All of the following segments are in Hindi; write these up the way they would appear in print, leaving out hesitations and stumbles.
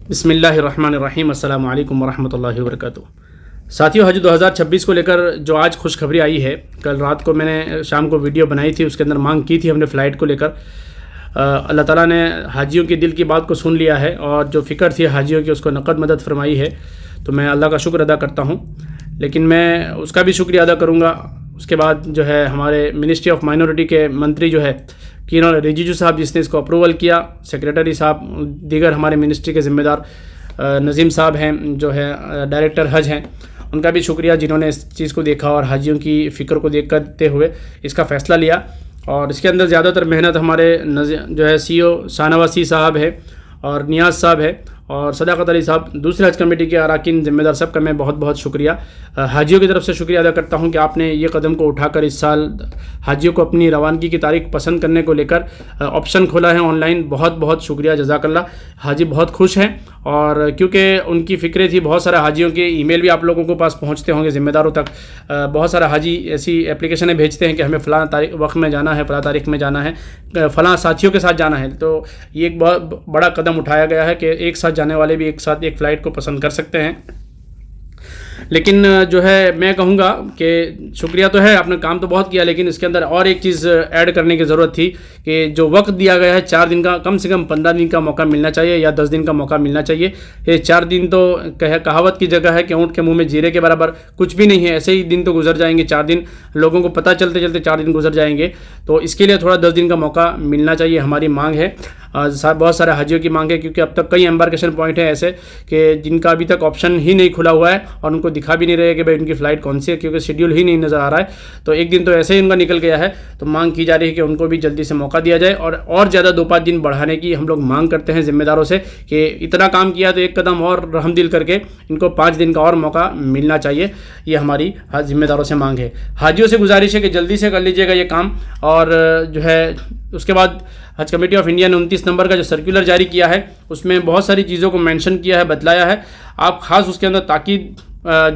बिस्मिल्लाहिर्रहमानिर्रहीम, अस्सलामु अलैकुम वरहमतुल्लाहि वबरकातुहू। साथियों, हज 2026 को लेकर जो आज खुशखबरी आई है, कल रात को मैंने शाम को वीडियो बनाई थी, उसके अंदर मांग की थी हमने फ़्लाइट को लेकर। अल्लाह ताला ने हाजियों के दिल की बात को सुन लिया है और जो फ़िक्र थी हाजियों की उसको नक़द मदद फरमाई है, तो मैं अल्लाह का शुक्र अदा करता हूँ। लेकिन मैं उसका भी शुक्रिया अदा करूँगा। उसके बाद जो है हमारे मिनिस्ट्री ऑफ माइनॉरिटी के मंत्री जो है किरण रिजिजू साहब, जिसने इसको अप्रूवल किया, सेक्रेटरी साहब, दीगर हमारे मिनिस्ट्री के ज़िम्मेदार नज़ीम साहब हैं जो है डायरेक्टर हज हैं, उनका भी शुक्रिया जिन्होंने इस चीज़ को देखा और हाजियों की फ़िक्र को देख करते हुए इसका फ़ैसला लिया। और इसके अंदर ज़्यादातर मेहनत हमारे जो है CEO शाहनवाज़ साहब है और नियाज़ साहब है और सदाकत अली साहब, दूसरे हज कमेटी के अरकान ज़िम्मेदार, सबका मैं बहुत बहुत शुक्रिया हाजियों की तरफ से शुक्रिया अदा करता हूं कि आपने ये कदम को उठाकर इस साल हाजियों को अपनी रवानगी की तारीख पसंद करने को लेकर ऑप्शन खोला है ऑनलाइन। बहुत बहुत शुक्रिया, जज़ाकल्लाह। हाजी बहुत खुश हैं और क्योंकि उनकी फ़िक्रें थी, बहुत सारे हाजियों के ईमेल भी आप लोगों के पास पहुंचते होंगे ज़िम्मेदारों तक। बहुत सारे हाजी ऐसी एप्लीकेशनें भेजते हैं कि हमें फ़लाँ तारीख वक्त में जाना है, फ़लाँ तारीख में जाना है, फ़लाँ साथियों के साथ जाना है। तो ये एक बहुत बड़ा कदम उठाया गया है कि एक साथ जाने वाले भी एक साथ एक फ़्लाइट को पसंद कर सकते हैं। लेकिन जो है मैं कहूँगा कि शुक्रिया तो है, आपने काम तो बहुत किया, लेकिन इसके अंदर और एक चीज़ ऐड करने की ज़रूरत थी कि जो वक्त दिया गया है 4 दिन का, कम से कम 15 दिन का मौका मिलना चाहिए या 10 दिन का मौका मिलना चाहिए। ये 4 दिन तो कहावत की जगह है कि ऊँट के मुंह में जीरे के बराबर कुछ भी नहीं है। ऐसे ही दिन तो गुजर जाएंगे, 4 दिन लोगों को पता चलते चलते 4 दिन गुजर जाएंगे। तो इसके लिए थोड़ा 10 दिन का मौका मिलना चाहिए, हमारी मांग है। बहुत सारे हाजियों की मांग है क्योंकि अब तक कई एम्बार्केशन पॉइंट है ऐसे कि जिनका अभी तक ऑप्शन ही नहीं खुला हुआ है और उनको दिखा भी नहीं रहे कि भाई उनकी फ़्लाइट कौन सी है, क्योंकि शेड्यूल ही नहीं नज़र आ रहा है। तो एक दिन तो ऐसे ही उनका निकल गया है। तो मांग की जा रही है कि उनको भी जल्दी से मौका दिया जाए और ज़्यादा 2-5 दिन बढ़ाने की हम लोग मांग करते हैं ज़िम्मेदारों से कि इतना काम किया तो एक कदम और रहमदिल करके इनको 5 दिन का और मौका मिलना चाहिए। ये हमारी ज़िम्मेदारों से मांग है। हाजियों से गुजारिश है कि जल्दी से कर लीजिएगा ये काम। और जो है उसके बाद हज कमेटी ऑफ इंडिया ने 29 नंबर का जो सर्कुलर जारी किया है उसमें बहुत सारी चीज़ों को मेंशन किया है, बतलाया है। आप ख़ास उसके अंदर ताकीद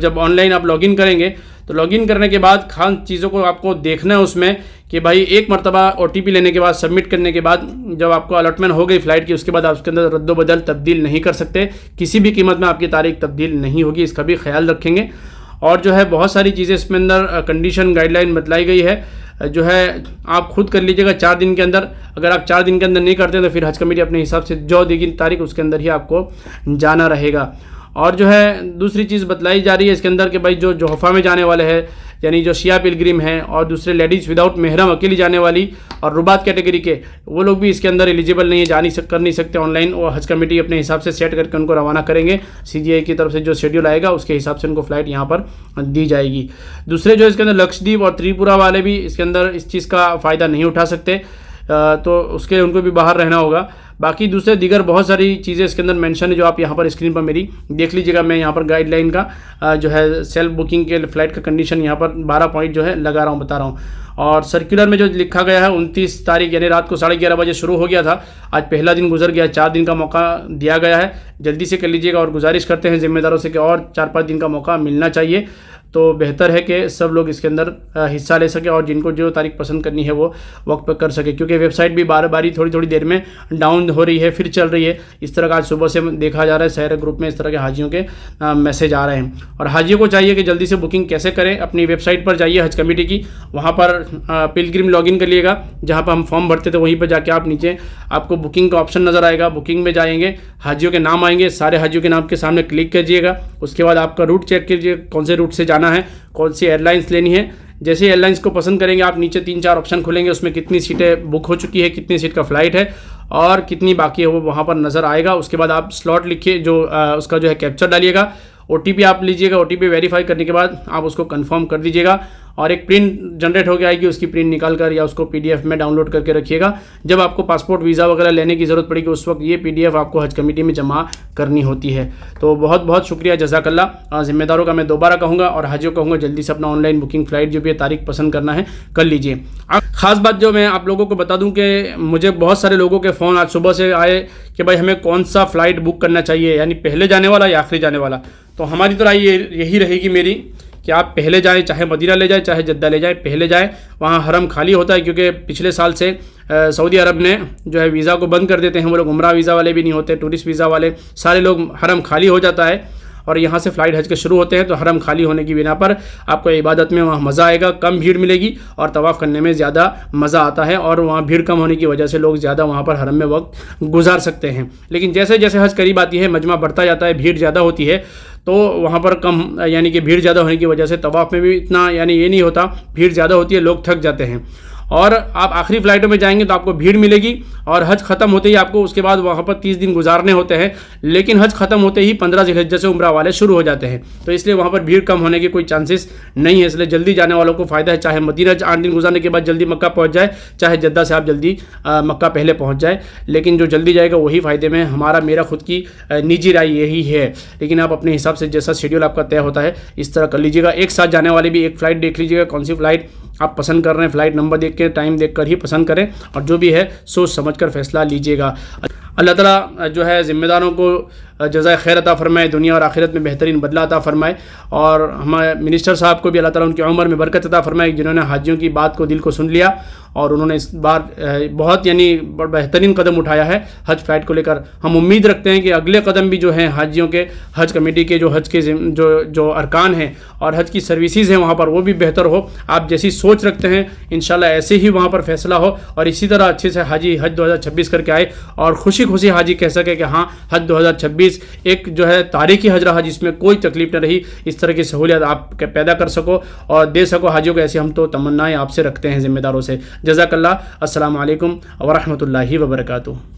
जब ऑनलाइन आप लॉगिन करेंगे तो लॉगिन करने के बाद खास चीज़ों को आपको देखना है उसमें कि भाई एक मरतबा OTP लेने के बाद, सबमिट करने के बाद, जब आपको अलॉटमेंट हो गई फ़्लाइट की, उसके बाद आप उसके अंदर रद्दोबदल तब्दील नहीं कर सकते। किसी भी कीमत में आपकी तारीख तब्दील नहीं होगी, इसका भी ख्याल रखेंगे। और जो है बहुत सारी चीज़ें इसमें अंदर कंडीशन गाइडलाइन बतलाई गई है, जो है आप खुद कर लीजिएगा 4 दिन के अंदर। अगर आप 4 दिन के अंदर नहीं करते हैं तो फिर हज कमेटी अपने हिसाब से जो देगी तारीख उसके अंदर ही आपको जाना रहेगा। और जो है दूसरी चीज़ बतलाई जा रही है इसके अंदर कि भाई जो जोहफ़ा में जाने वाले हैं, यानी जो शिया पिलग्रिम हैं और दूसरे लेडीज़ विदाउट महरम अकेली जाने वाली और रुबात कैटेगरी के, वो लोग भी इसके अंदर एलिजिबल नहीं है, कर नहीं सकते ऑनलाइन। और हज कमेटी अपने हिसाब से सेट करके उनको रवाना करेंगे। CGI की तरफ से जो शेड्यूल आएगा उसके हिसाब से उनको फ़्लाइट यहाँ पर दी जाएगी। दूसरे जो इसके अंदर लक्षद्वीप और त्रिपुरा वाले भी इसके अंदर इस चीज़ का फ़ायदा नहीं उठा सकते, तो उसके उनको भी बाहर रहना होगा। बाकी दूसरे दीगर बहुत सारी चीज़ें इसके अंदर मेंशन है जो आप यहाँ पर स्क्रीन पर मेरी देख लीजिएगा। मैं यहाँ पर गाइडलाइन का जो है सेल्फ बुकिंग के फ़्लाइट का कंडीशन यहाँ पर 12 पॉइंट जो है लगा रहा हूँ, बता रहा हूँ। और सर्कुलर में जो लिखा गया है 29 तारीख यानी रात को 11:30 बजे शुरू हो गया था, आज पहला दिन गुजर गया, 4 दिन का मौका दिया गया है। जल्दी से कर लीजिएगा और गुजारिश करते हैं ज़िम्मेदारों से कि और 4-5 दिन का मौका मिलना चाहिए, तो बेहतर है कि सब लोग इसके अंदर हिस्सा ले सके और जिनको जो तारीख पसंद करनी है वो वक्त पर कर सके। क्योंकि वेबसाइट भी बारी थोड़ी देर में डाउन हो रही है, फिर चल रही है। इस तरह का आज सुबह से देखा जा रहा है, शहर ग्रुप में इस तरह के हाजियों के मैसेज आ रहे हैं। और हाजियों को चाहिए कि जल्दी से बुकिंग कैसे करें, अपनी वेबसाइट पर जाइए हज कमेटी की, वहाँ पर पिलग्रिम लॉगिन करिएगा, जहाँ पर हम फॉर्म भरते थे वहीं पर जाके आप नीचे आपको बुकिंग का ऑप्शन नज़र आएगा। बुकिंग में जाएंगे, हाजियों के नाम आएंगे, सारे हाजियों के नाम के सामने क्लिक कीजिएगा। उसके बाद आपका रूट चेक कीजिए, कौन से रूट से जाना है, कौन सी एयरलाइंस लेनी है। जैसे एयरलाइंस को पसंद करेंगे आप नीचे 3-4 ऑप्शन खुलेंगे, उसमें कितनी सीटें बुक हो चुकी है, कितनी सीट का फ़्लाइट है और कितनी बाकी है वो वहाँ पर नज़र आएगा। उसके बाद आप स्लॉट लिखिए, जो उसका जो है कैप्चर डालिएगा, OTP आप लीजिएगा। OTP वेरीफाई करने के बाद आप उसको कंफर्म कर दीजिएगा और एक प्रिंट जनरेट हो गया आएगी, उसकी प्रिंट निकाल कर या उसको PDF में डाउनलोड करके रखिएगा। जब आपको पासपोर्ट वीज़ा वगैरह लेने की ज़रूरत पड़ेगी उस वक्त ये PDF आपको हज कमेटी में जमा करनी होती है। तो बहुत बहुत शुक्रिया, जज़ाकल्लाह। ज़िम्मेदारों का मैं दोबारा कहूँगा और हाजियों कहूँगा जल्दी से अपना ऑनलाइन बुकिंग फ़्लाइट जो भी तारीख पसंद करना है कर लीजिए। ख़ास बात जो मैं आप लोगों को बता दूं कि मुझे बहुत सारे लोगों के फ़ोन आज सुबह से आए कि भाई हमें कौन सा फ़्लाइट बुक करना चाहिए, यानी पहले जाने वाला या आखिरी जाने वाला। तो हमारी तो राय यही रहेगी मेरी कि आप पहले जाएँ, चाहे मदीना ले जाए चाहे जद्दा ले जाए, पहले जाएँ। वहाँ हरम खाली होता है क्योंकि पिछले साल से सऊदी अरब ने जो है वीज़ा को बंद कर देते हैं। वो लोग उम्रा वीज़ा वाले भी नहीं होते, टूरिस्ट वीज़ा वाले सारे लोग, हरम खाली हो जाता है और यहाँ से फ़्लाइट हज के शुरू होते हैं। तो हरम खाली होने की बिना पर आपको इबादत में वहाँ मज़ा आएगा, कम भीड़ मिलेगी और तवाफ़ करने में ज़्यादा मज़ा आता है और वहाँ भीड़ कम होने की वजह से लोग ज़्यादा वहाँ पर हरम में वक्त गुजार सकते हैं। लेकिन जैसे जैसे हज करीब आती है, मजमा बढ़ता जाता है, भीड़ ज़्यादा होती है, तो वहाँ पर कम यानी कि भीड़ ज़्यादा होने की वजह से तवाफ़ में भी इतना यानी ये नहीं होता, भीड़ ज़्यादा होती है, लोग थक जाते हैं। और आप आखिरी फ़्लाइटों में जाएंगे तो आपको भीड़ मिलेगी और हज ख़त्म होते ही आपको उसके बाद वहाँ पर 30 दिन गुजारने होते हैं। लेकिन हज ख़त्म होते ही 15 ज़िलहिज्जा से उम्रा वाले शुरू हो जाते हैं, तो इसलिए वहाँ पर भीड़ कम होने के कोई चांसेस नहीं है। इसलिए जल्दी जाने वालों को फ़ायदा है, चाहे मदीना 8 दिन गुजारने के बाद जल्दी मक्का पहुँच जाए, चाहे जद्दा से आप जल्दी मक्का पहले पहुँच जाए। लेकिन जो जल्दी जाएगा वही फ़ायदे में। मेरा खुद की निजी राय यही है, लेकिन आप अपने हिसाब से जैसा शेड्यूल आपका तय होता है इस तरह कर लीजिएगा। एक साथ जाने वाले भी एक फ़्लाइट देख लीजिएगा, कौन सी फ़्लाइट आप पसंद कर रहे हैं, फ़्लाइट नंबर देख के, टाइम देख कर ही पसंद करें और जो भी है सोच समझ कर फैसला लीजिएगा। अल्लाह ताला जो है ज़िम्मेदारों को जज़ाए खैर अता फ़रमाए, दुनिया और आखिरत में बेहतरीन बदला अता फ़रमाए। और हमारे मिनिस्टर साहब को भी अल्लाह ताला उनकी उम्र में बरकत अता फ़रमाए, जिन्होंने हाजियों की बात को दिल को सुन लिया और उन्होंने इस बार बहुत यानी बेहतरीन कदम उठाया है हज फ़्लाइट को लेकर। हम उम्मीद रखते हैं कि अगले कदम भी जो हैं हाजियों के, हज कमेटी के जो हज के जो अरकान हैं और हज की सर्विसेज हैं वहाँ पर, वो भी बेहतर हो। आप जैसी सोच रखते हैं इंशाल्लाह ऐसे ही वहाँ पर फैसला हो और इसी तरह अच्छे से हाजी हज 2026 करके आए और खुशी खुशी हाजी कह सके कि हाँ हज 2026 एक जो है तारीखी हज रहा, जिसमें कोई तकलीफ न रही। इस तरह की सहूलियत आप पैदा कर सको और दे सको हाजियों को, ऐसी हम तो तमन्नाएं आपसे रखते हैं ज़िम्मेदारों से। जज़ाकल्लाह। अस्सलामु अलैकुम व रहमतुल्लाहि व बरकातुहू।